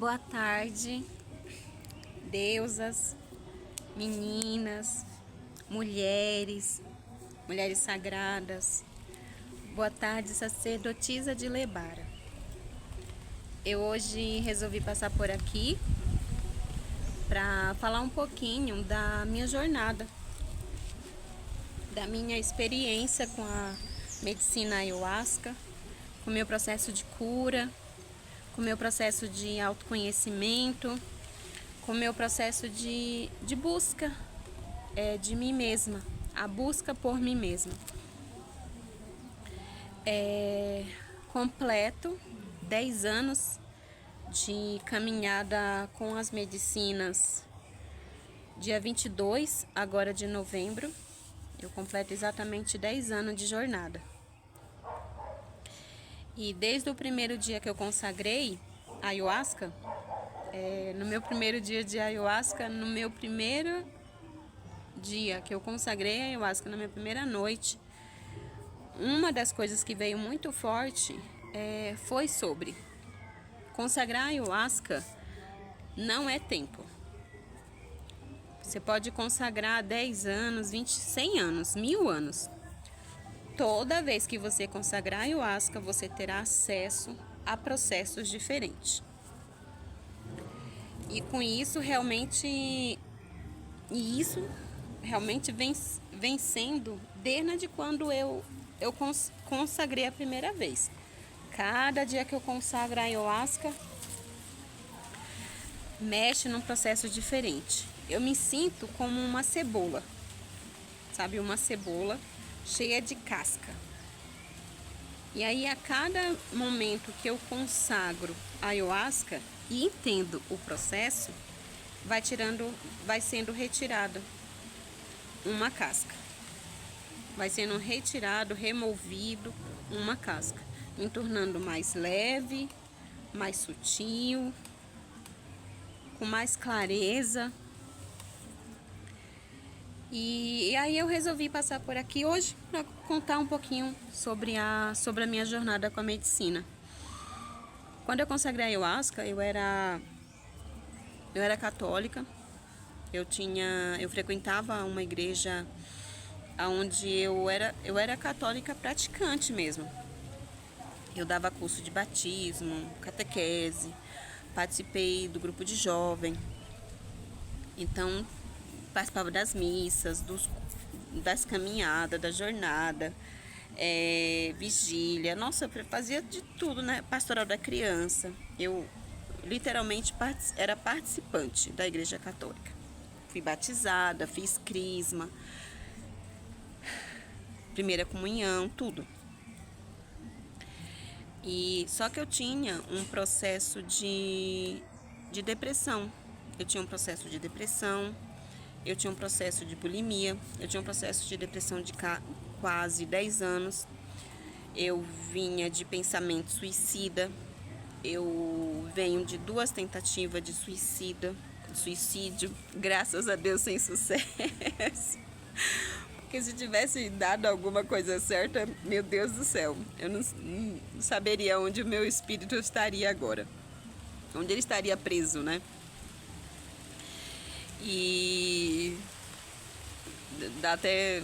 Boa tarde, deusas, meninas, mulheres sagradas. Boa tarde, sacerdotisa de Lebara. Eu hoje resolvi passar por aqui para falar um pouquinho da minha jornada, da minha experiência com a medicina ayahuasca, com o meu processo de cura, com o meu processo de autoconhecimento, com o meu processo de busca de mim mesma, a busca por mim mesma. Completo 10 anos de caminhada com as medicinas. Dia 22, agora de novembro, eu completo exatamente 10 anos de jornada. E desde o primeiro dia que eu consagrei a ayahuasca, no meu primeiro dia de ayahuasca, no meu primeiro dia que eu consagrei a ayahuasca, na minha primeira noite, uma das coisas que veio muito forte foi sobre consagrar a ayahuasca não é tempo. Você pode consagrar 10 anos, 20, 100 anos, 1000 anos. Toda vez que você consagrar a ayahuasca, você terá acesso a processos diferentes. E com isso, realmente vem sendo desde quando eu consagrei a primeira vez. Cada dia que eu consagro a ayahuasca, mexe num processo diferente. Eu me sinto como uma cebola, sabe? Uma cebola cheia de casca. E aí, a cada momento que eu consagro a ayahuasca e entendo o processo, vai sendo retirada uma casca. Vai sendo retirado, removido uma casca, me tornando mais leve, mais sutil, com mais clareza. E aí eu resolvi passar por aqui hoje para contar um pouquinho sobre a minha jornada com a medicina. Quando eu consagrei a ayahuasca, eu era católica. Eu frequentava uma igreja onde eu era católica praticante mesmo. Eu dava curso de batismo, catequese, participei do grupo de jovem. Então, participava das missas, das caminhadas, da jornada, vigília. Nossa, eu fazia de tudo, né? Pastoral da criança. Eu literalmente era participante da igreja católica. Fui batizada, fiz crisma, primeira comunhão, tudo. E só que eu tinha um processo de depressão. Eu tinha um processo de depressão. Eu tinha um processo de bulimia, eu tinha um processo de depressão de quase 10 anos. Eu vinha de pensamento suicida. Eu venho de 2 tentativas de suicídio, graças a Deus sem sucesso. Porque se tivesse dado alguma coisa certa, meu Deus do céu, eu não saberia onde o meu espírito estaria agora. Onde ele estaria preso, né? E dá até,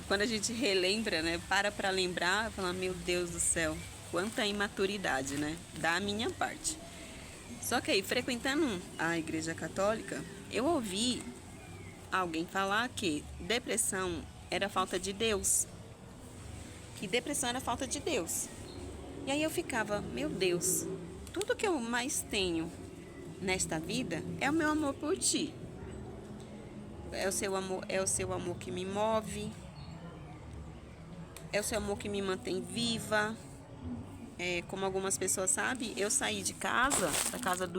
quando a gente relembra, né, para lembrar, fala, meu Deus do céu, quanta imaturidade, né, da minha parte. Só que aí, frequentando a igreja católica, eu ouvi alguém falar que depressão era falta de Deus, que depressão era falta de Deus. E aí eu ficava, meu Deus, tudo que eu mais tenho nesta vida é o meu amor por ti. É o seu amor que me move. É o seu amor que me mantém viva. Como algumas pessoas sabem, eu saí de casa, da casa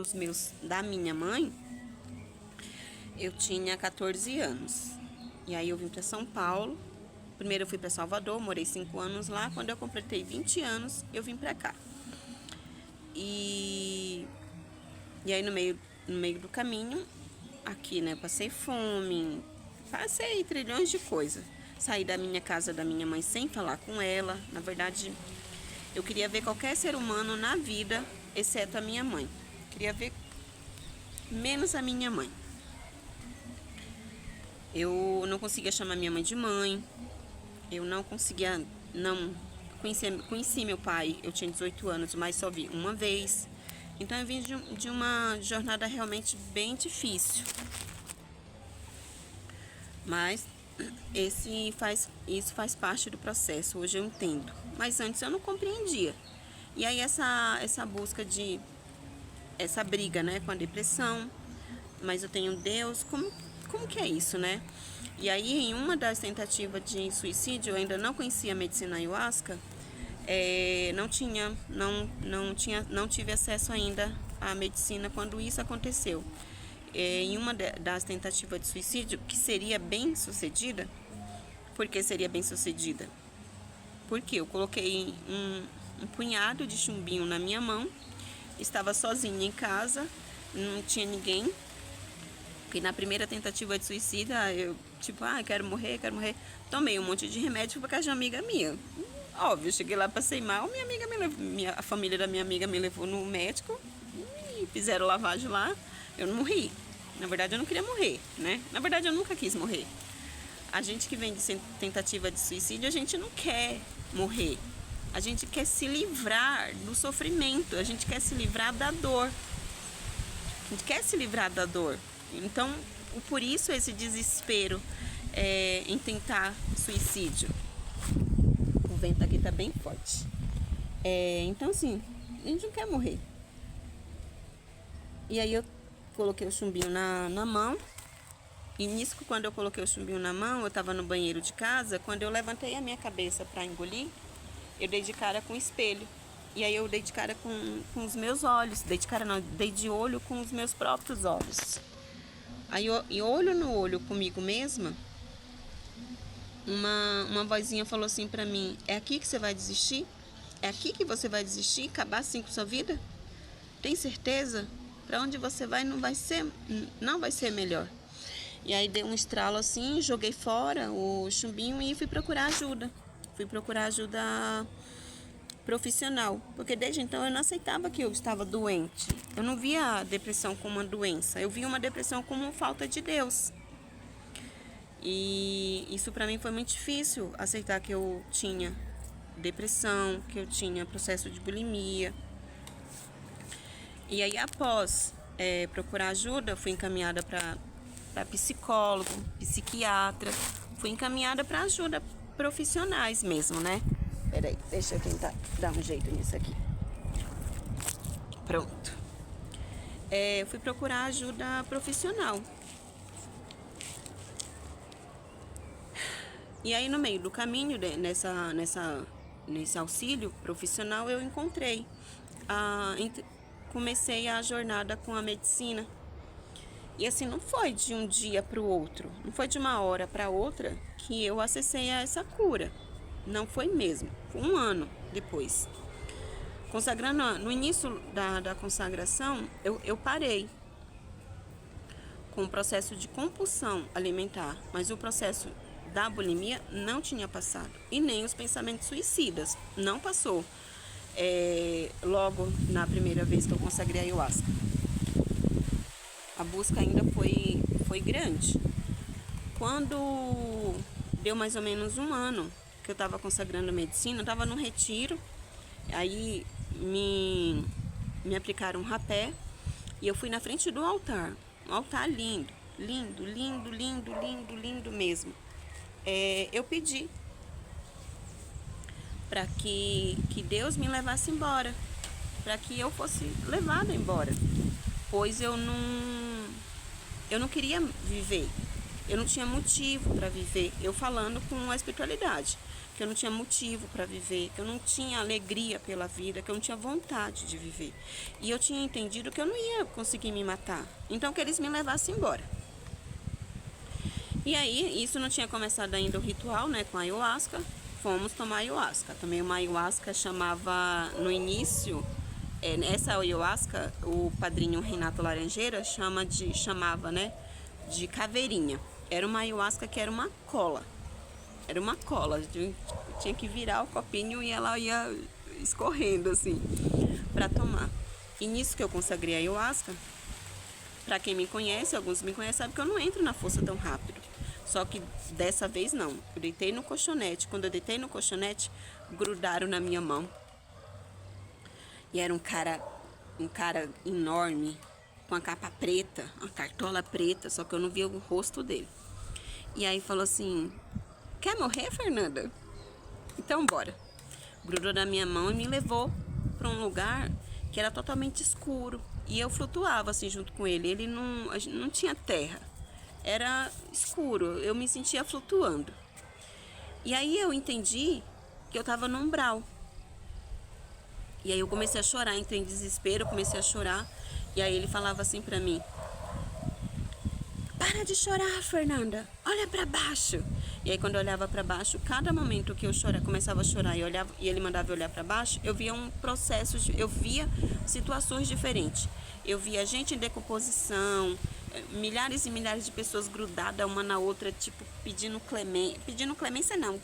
da minha mãe, eu tinha 14 anos. E aí eu vim para São Paulo. Primeiro eu fui para Salvador, morei 5 anos lá. Quando eu completei 20 anos, eu vim para cá. E aí no meio do caminho, aqui, né, eu passei fome, passei trilhões de coisas. Saí da minha casa da minha mãe sem falar com ela. Na verdade, eu queria ver qualquer ser humano na vida, exceto a minha mãe. Queria ver menos a minha mãe. Eu não conseguia chamar minha mãe de mãe. Eu não conseguia, não conheci meu pai. Eu tinha 18 anos, mas só vi uma vez. Então eu vim de uma jornada realmente bem difícil. Mas isso faz parte do processo. Hoje eu entendo. Mas antes eu não compreendia. E aí essa busca de essa briga, né, com a depressão. Mas eu tenho Deus. Como que é isso, né? E aí, em uma das tentativas de suicídio, eu ainda não conhecia a medicina ayahuasca, não tive acesso ainda à medicina quando isso aconteceu. Em uma das tentativas de suicídio, que seria bem sucedida, por que seria bem sucedida? Porque eu coloquei um punhado de chumbinho na minha mão, estava sozinha em casa, não tinha ninguém. Porque na primeira tentativa de suicida, eu, quero morrer. Tomei um monte de remédio por causa de uma amiga minha. Óbvio, cheguei lá, passei mal, a família da minha amiga me levou no médico e fizeram lavagem lá. Eu não morri. Na verdade, eu não queria morrer, né? Na verdade, eu nunca quis morrer. A gente que vem de tentativa de suicídio, a gente não quer morrer. A gente quer se livrar do sofrimento, a gente quer se livrar da dor. A gente quer se livrar da dor. Então, por isso esse desespero em tentar suicídio. O vento aqui tá bem forte. Então, assim, a gente não quer morrer. E aí eu coloquei o chumbinho na mão. E nisso, quando eu coloquei o chumbinho na mão, eu tava no banheiro de casa. Quando eu levantei a minha cabeça para engolir, eu dei de cara com o espelho. E aí eu dei de cara com os meus olhos. Dei de olho com os meus próprios olhos. Aí, olho no olho comigo mesma, uma vozinha falou assim pra mim: é aqui que você vai desistir? É aqui que você vai desistir? Acabar assim com sua vida? Tem certeza? Pra onde você vai não vai ser melhor. E aí dei um estralo assim, joguei fora o chumbinho e fui procurar ajuda. Fui procurar ajuda profissional, porque desde então eu não aceitava que eu estava doente. Eu não via a depressão como uma doença, eu via uma depressão como falta de Deus. E isso para mim foi muito difícil, aceitar que eu tinha depressão, que eu tinha processo de bulimia. E aí após procurar ajuda, fui encaminhada para psicólogo, psiquiatra, fui encaminhada para ajuda profissionais mesmo, né? Peraí, deixa eu tentar dar um jeito nisso aqui. Pronto. Fui procurar ajuda profissional. E aí no meio do caminho, nesse auxílio profissional, eu encontrei. Comecei a jornada com a medicina. E assim, não foi de um dia para o outro, não foi de uma hora para outra que eu acessei a essa cura. Não foi mesmo, foi um ano depois. Consagrando, no início da consagração, eu parei com o processo de compulsão alimentar, mas o processo da bulimia não tinha passado, e nem os pensamentos suicidas, não passou logo na primeira vez que eu consagrei a ayahuasca. A busca ainda foi grande. Quando deu mais ou menos um ano que eu estava consagrando medicina, eu estava num retiro, aí me aplicaram um rapé e eu fui na frente do altar, um altar lindo mesmo. Eu pedi para que Deus me levasse embora, para que eu fosse levada embora, pois eu não queria viver. Eu não tinha motivo para viver. Eu falando com a espiritualidade, que eu não tinha motivo para viver, que eu não tinha alegria pela vida, que eu não tinha vontade de viver. E eu tinha entendido que eu não ia conseguir me matar. Então que eles me levassem embora. E aí, isso não tinha começado ainda o ritual, né, com a ayahuasca. Fomos tomar ayahuasca. Tomei uma ayahuasca, chamava no início... essa ayahuasca, o padrinho Renato Laranjeira chamava, né, de caveirinha. Era uma ayahuasca que era uma cola. Era uma cola. Tinha que virar o copinho e ela ia escorrendo assim para tomar. E nisso que eu consagrei a ayahuasca, para quem me conhece, alguns me conhecem, sabe que eu não entro na força tão rápido. Só que dessa vez não. Eu deitei no colchonete. Quando eu deitei no colchonete, grudaram na minha mão. E era um cara enorme, com a capa preta, uma cartola preta, só que eu não via o rosto dele. E aí falou assim: quer morrer, Fernanda? Então bora. Grudou na minha mão e me levou para um lugar que era totalmente escuro. E eu flutuava assim junto com ele. Ele não tinha terra. Era escuro. Eu me sentia flutuando. E aí eu entendi que eu estava no umbral. E aí eu comecei a chorar, entrei em desespero, comecei a chorar. E aí ele falava assim pra mim: para de chorar, Fernanda, olha pra baixo. E aí quando eu olhava pra baixo, cada momento que eu começava a chorar e ele mandava eu olhar pra baixo, eu via um processo, eu via situações diferentes. Eu via gente em decomposição, milhares e milhares de pessoas grudadas uma na outra, tipo, pedindo clemência não,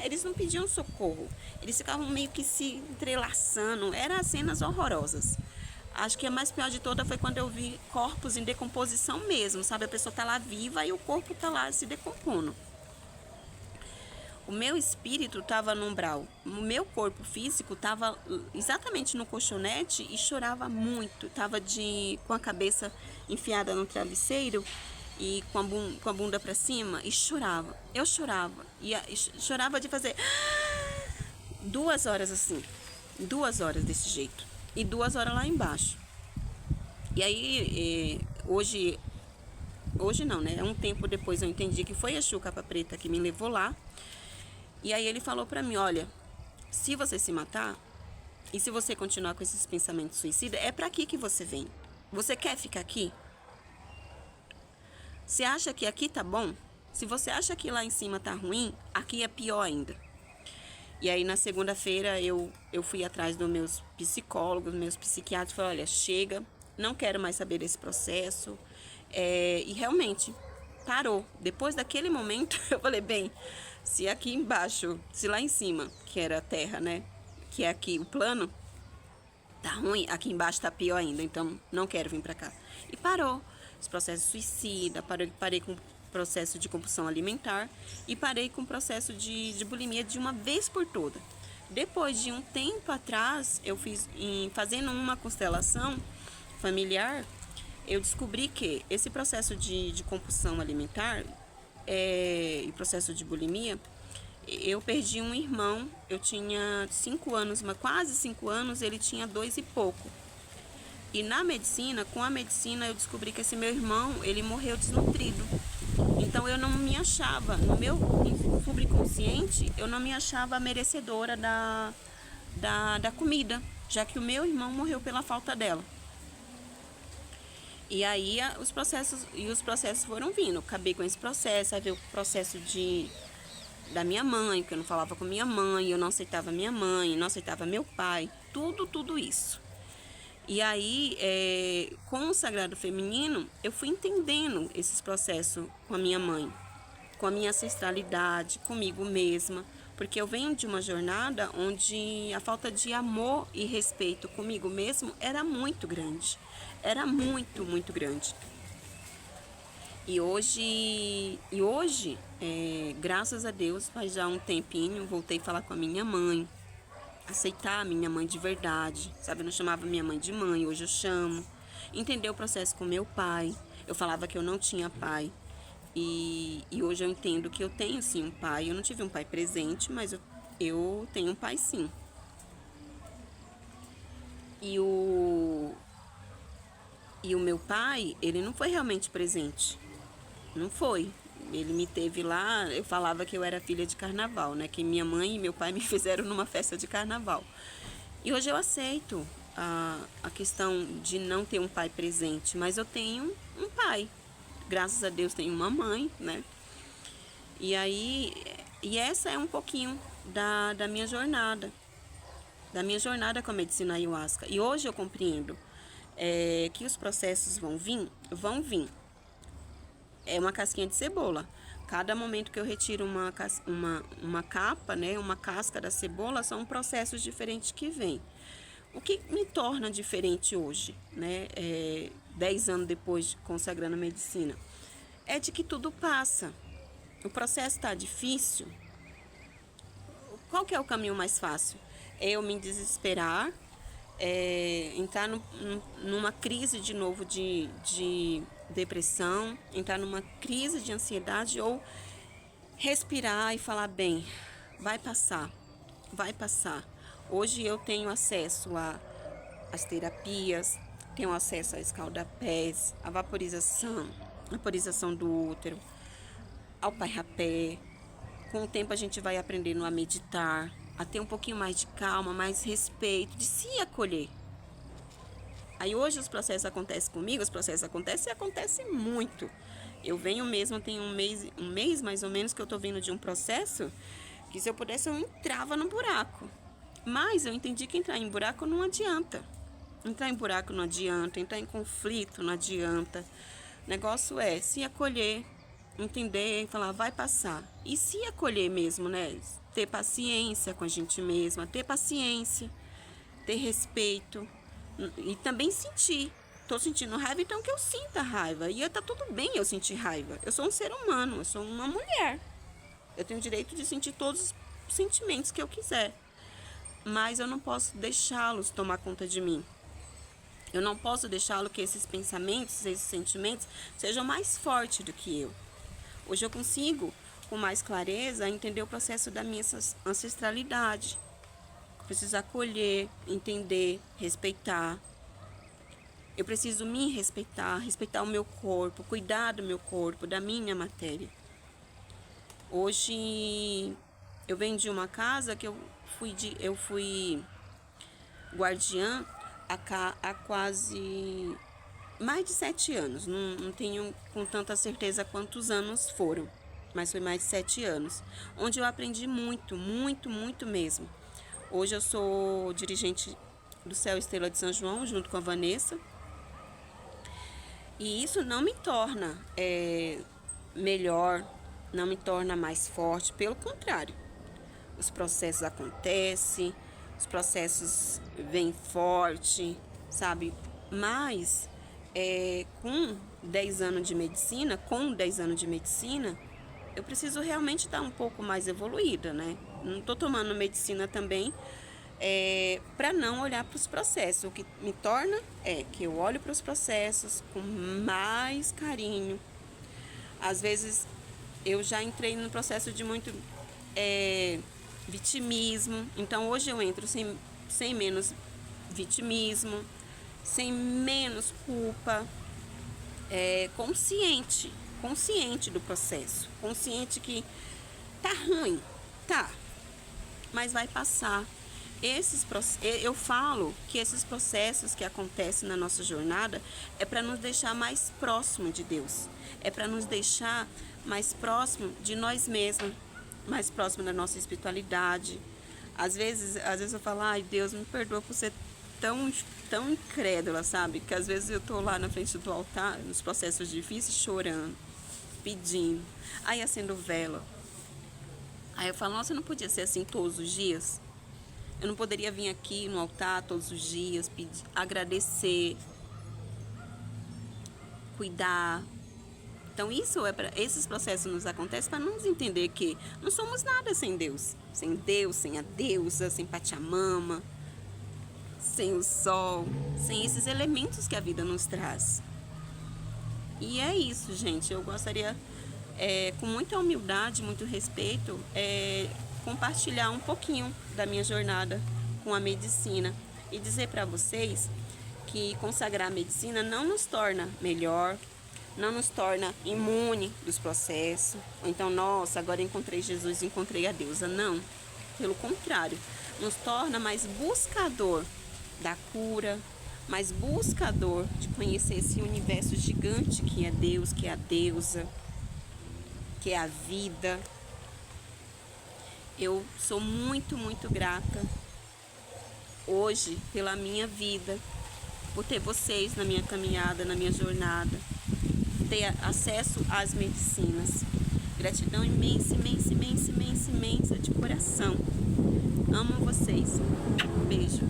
eles não pediam socorro, eles ficavam meio que se entrelaçando, eram cenas horrorosas. Acho que a mais pior de toda foi quando eu vi corpos em decomposição mesmo, sabe? A pessoa tá lá viva e o corpo tá lá se decompondo. O meu espírito estava no umbral, o meu corpo físico estava exatamente no colchonete e chorava muito. Tava com a cabeça enfiada no travesseiro e com a bunda para cima e chorava. Eu chorava e chorava de fazer 2 horas assim, 2 horas desse jeito e 2 horas lá embaixo. E aí hoje não, né? Um tempo depois eu entendi que foi a Exu Capa Preta que me levou lá. E aí ele falou pra mim: olha, se você se matar e se você continuar com esses pensamentos suicidas, é pra aqui que você vem. Você quer ficar aqui? Você acha que aqui tá bom? Se você acha que lá em cima tá ruim, aqui é pior ainda. E aí na segunda-feira eu fui atrás dos meus psicólogos, meus psiquiatras, falei: olha, chega, não quero mais saber desse processo. E realmente parou. Depois daquele momento eu falei: bem, se aqui embaixo, se lá em cima, que era a terra, né, que é aqui o plano, tá ruim, aqui embaixo tá pior ainda, então não quero vir pra cá. E parou os processos de suicida, parei com o processo de compulsão alimentar e parei com o processo de bulimia de uma vez por toda. Depois de um tempo atrás, eu fazendo uma constelação familiar, eu descobri que esse processo de compulsão alimentar e processo de bulimia, eu perdi um irmão, eu tinha 5 anos, mas quase 5 anos, ele tinha 2 e pouco. E na medicina, com a medicina, eu descobri que esse meu irmão, ele morreu desnutrido. Então eu não me achava, no meu subconsciente, eu não me achava merecedora da comida, já que o meu irmão morreu pela falta dela. E aí os processos foram vindo. Eu acabei com esse processo, aí veio o processo da minha mãe, que eu não falava com minha mãe, eu não aceitava minha mãe, não aceitava meu pai, tudo isso. E aí, com o Sagrado Feminino, eu fui entendendo esses processos com a minha mãe, com a minha ancestralidade, comigo mesma, porque eu venho de uma jornada onde a falta de amor e respeito comigo mesmo era muito grande. Era muito, muito grande. E hoje, graças a Deus, faz já um tempinho, voltei a falar com a minha mãe, aceitar a minha mãe de verdade, sabe? Eu não chamava minha mãe de mãe, hoje eu chamo. Entender o processo com meu pai. Eu falava que eu não tinha pai. E hoje eu entendo que eu tenho sim um pai. Eu não tive um pai presente, mas eu tenho um pai sim. E o meu pai, ele não foi realmente presente. Não foi. Ele me teve lá, eu falava que eu era filha de carnaval, né? Que minha mãe e meu pai me fizeram numa festa de carnaval. E hoje eu aceito a questão de não ter um pai presente, mas eu tenho um pai. Graças a Deus tenho uma mãe, né? E essa é um pouquinho da minha jornada. Da minha jornada com a medicina ayahuasca. E hoje eu compreendo que os processos vão vir. É uma casquinha de cebola. Cada momento que eu retiro uma capa, né, uma casca da cebola, são processos diferentes que vêm. O que me torna diferente hoje, né? 10 anos depois de consagrando a medicina, é de que tudo passa. O processo está difícil. Qual que é o caminho mais fácil? É eu me desesperar, entrar numa crise de novo de depressão, entrar numa crise de ansiedade, ou respirar e falar, bem, vai passar, vai passar. Hoje eu tenho acesso às terapias, tenho acesso a escaldapés, a vaporização do útero, ao pai rapé. Com o tempo a gente vai aprendendo a meditar, a ter um pouquinho mais de calma, mais respeito, de se acolher. Aí hoje os processos acontecem comigo, os processos acontecem e acontecem muito. Eu venho mesmo, tem um mês mais ou menos que eu tô vindo de um processo que, se eu pudesse, eu entrava no buraco. Mas eu entendi que entrar em buraco não adianta. Entrar em buraco não adianta, entrar em conflito não adianta. O negócio é se acolher, entender e falar, vai passar. E se acolher mesmo, né? Ter paciência com a gente mesma, ter paciência, ter respeito e também sentir. Tô sentindo raiva, então que eu sinta raiva. E tá tudo bem eu sentir raiva. Eu sou um ser humano, eu sou uma mulher. Eu tenho o direito de sentir todos os sentimentos que eu quiser. Mas eu não posso deixá-los tomar conta de mim. Eu não posso deixá-lo que esses pensamentos, esses sentimentos sejam mais fortes do que eu. Hoje eu consigo, com mais clareza, entender o processo da minha ancestralidade. Eu preciso acolher, entender, respeitar. Eu preciso me respeitar, respeitar o meu corpo, cuidar do meu corpo, da minha matéria. Hoje eu venho de uma casa que eu fui guardiã há quase mais de 7 anos. Não tenho com tanta certeza quantos anos foram, mas foi mais de 7 anos, onde eu aprendi muito, muito, muito mesmo. Hoje eu sou dirigente do Céu Estrela de São João, junto com a Vanessa. E isso não me torna melhor, não me torna mais forte, pelo contrário. Os processos acontecem, os processos vêm forte, sabe? Mas com 10 anos de medicina, eu preciso realmente estar um pouco mais evoluída, né? Não estou tomando medicina também para não olhar para os processos. O que me torna é que eu olho para os processos com mais carinho. Às vezes eu já entrei no processo de muito vitimismo, então hoje eu entro sem menos vitimismo, sem menos culpa, consciente do processo, consciente que tá ruim, tá, mas vai passar. Eu falo que esses processos que acontecem na nossa jornada é para nos deixar mais próximo de Deus, é para nos deixar mais próximo de nós mesmos, mais próximo da nossa espiritualidade. Às vezes eu falo, ai Deus, me perdoa por ser tão incrédula, sabe? Que às vezes eu tô lá na frente do altar, nos processos difíceis, chorando, pedindo, aí acendo vela. Aí eu falo, nossa, não podia ser assim todos os dias? Eu não poderia vir aqui no altar todos os dias, pedir, agradecer, cuidar. Então esses processos nos acontecem para nos entender que não somos nada sem Deus. Sem Deus, sem a deusa, sem Pachamama, sem o sol, sem esses elementos que a vida nos traz. E é isso, gente. Eu gostaria, com muita humildade, muito respeito, compartilhar um pouquinho da minha jornada com a medicina e dizer para vocês que consagrar a medicina não nos torna melhor, não nos torna imune dos processos, ou então, nossa, agora encontrei Jesus, encontrei a deusa. Não, pelo contrário, nos torna mais buscador da cura, mais buscador de conhecer esse universo gigante que é Deus, que é a deusa, que é a vida. Eu sou muito, muito grata hoje pela minha vida, por ter vocês na minha caminhada, na minha jornada, ter acesso às medicinas. Gratidão imensa, imensa, imensa, imensa, imensa de coração. Amo vocês. Beijo.